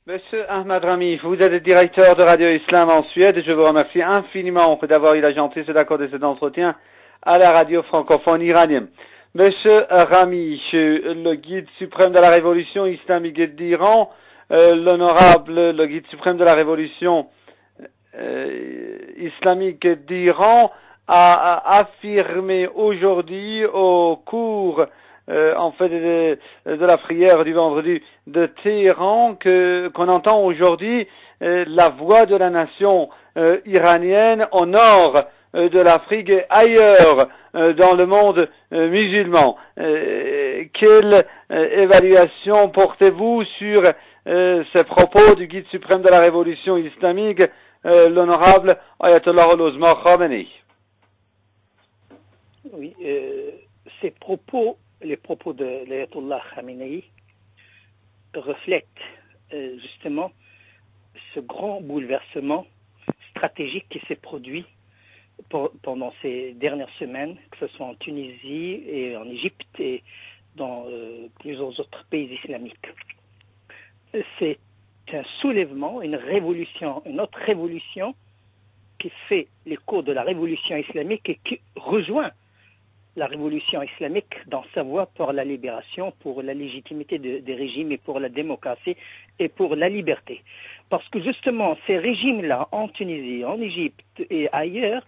Monsieur Ahmad Rami, vous êtes directeur de Radio Islam en Suède et je vous remercie infiniment d'avoir eu la gentillesse d'accorder cet entretien à la radio francophone iranienne. Monsieur Rami, le guide suprême de la révolution islamique d'Iran, le guide suprême de la révolution islamique d'Iran a affirmé aujourd'hui au cours de la prière du vendredi de Téhéran qu'on entend aujourd'hui la voix de la nation iranienne au nord de l'Afrique et ailleurs dans le monde musulman. Quelle évaluation portez-vous sur ces propos du guide suprême de la révolution islamique, l'honorable Ayatollah al-Uzma Khamenei? Oui, ces propos, les propos de l'Ayatollah Khamenei reflètent justement ce grand bouleversement stratégique qui s'est produit pendant ces dernières semaines, que ce soit en Tunisie et en Égypte et dans plusieurs autres pays islamiques. C'est un soulèvement, une révolution, une autre révolution qui fait l'écho de la révolution islamique et qui rejoint la révolution islamique dans sa voie pour la libération, pour la légitimité des régimes et pour la démocratie et pour la liberté. Parce que justement, ces régimes-là, en Tunisie, en Égypte et ailleurs,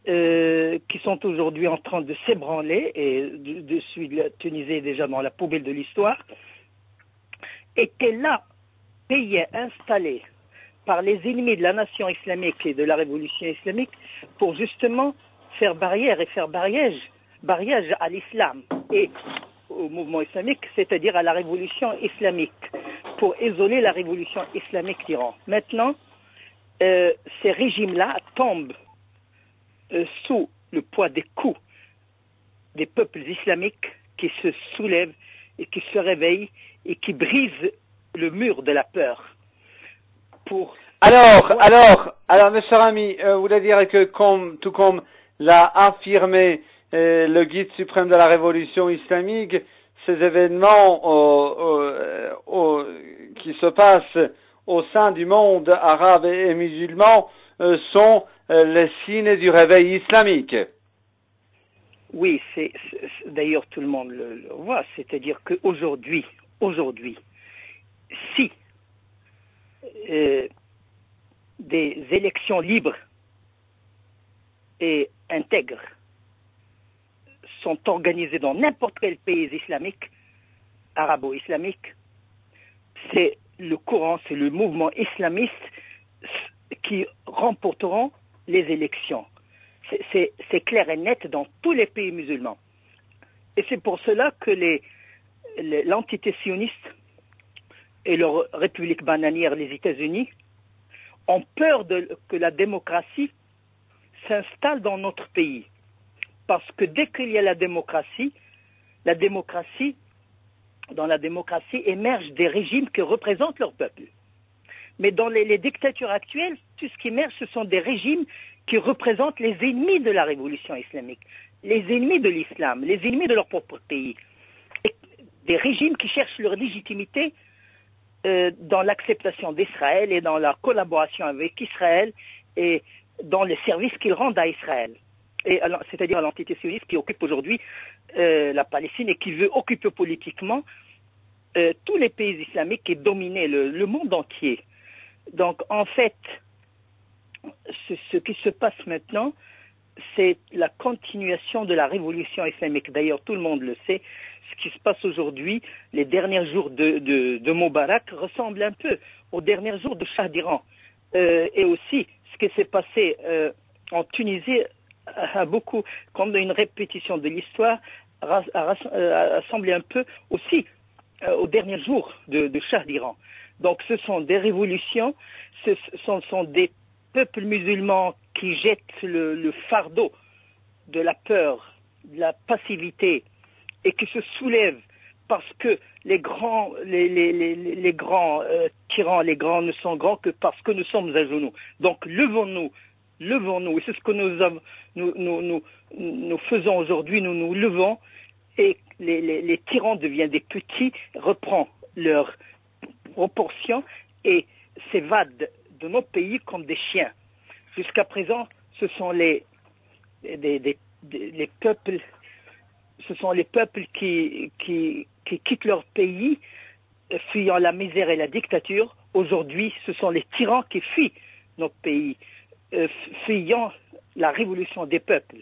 qui sont aujourd'hui en train de s'ébranler, et celui de la Tunisie est déjà dans la poubelle de l'histoire, étaient là, payés, installés par les ennemis de la nation islamique et de la révolution islamique pour justement faire barrière et faire barrage à l'islam et au mouvement islamique, c'est-à-dire à la révolution islamique, pour isoler la révolution islamique d'Iran. Maintenant, ces régimes-là tombent sous le poids des coups des peuples islamiques qui se soulèvent et qui se réveillent et qui brisent le mur de la peur. Alors, monsieur Rami, vous voulez dire que tout comme l'a affirmé le guide suprême de la révolution islamique, ces événements qui se passent au sein du monde arabe et musulman sont les signes du réveil islamique. Oui, d'ailleurs tout le monde le voit, c'est-à-dire qu'aujourd'hui, si des élections libres et intègres sont organisées dans n'importe quel pays islamique, arabo-islamique, c'est le courant, c'est le mouvement islamiste qui remporteront les élections. C'est clair et net dans tous les pays musulmans. Et c'est pour cela que l'entité sioniste et leur république bananière, les États-Unis, ont peur que la démocratie s'installe dans notre pays. Parce que dès qu'il y a dans la démocratie émergent des régimes qui représentent leur peuple. Mais dans les dictatures actuelles, tout ce qui émerge, ce sont des régimes qui représentent les ennemis de la révolution islamique, les ennemis de l'islam, les ennemis de leur propre pays. Et des régimes qui cherchent leur légitimité dans l'acceptation d'Israël et dans la collaboration avec Israël et dans les services qu'ils rendent à Israël. C'est-à-dire à l'entité sioniste qui occupe aujourd'hui la Palestine et qui veut occuper politiquement tous les pays islamiques et dominer le monde entier. Donc en fait, ce qui se passe maintenant, c'est la continuation de la révolution islamique. D'ailleurs, tout le monde le sait. Ce qui se passe aujourd'hui, les derniers jours de Moubarak ressemblent un peu aux derniers jours de Shah d'Iran. Et aussi, ce qui s'est passé en Tunisie a beaucoup, comme une répétition de l'histoire, a semblé un peu aussi aux derniers jours de Shah d'Iran. Donc ce sont des révolutions, ce sont des peuples musulmans qui jettent le fardeau de la peur, de la passivité, et qui se soulèvent parce que les grands tyrans, les grands ne sont grands que parce que nous sommes à genoux. Donc levons-nous, et c'est ce que nous faisons aujourd'hui, nous nous levons, et les tyrans deviennent des petits, reprend leur proportion, et s'évadent de nos pays comme des chiens. Jusqu'à présent, ce sont les peuples, qui quittent leur pays, fuyant la misère et la dictature. Aujourd'hui, ce sont les tyrans qui fuient nos pays, fuyant la révolution des peuples.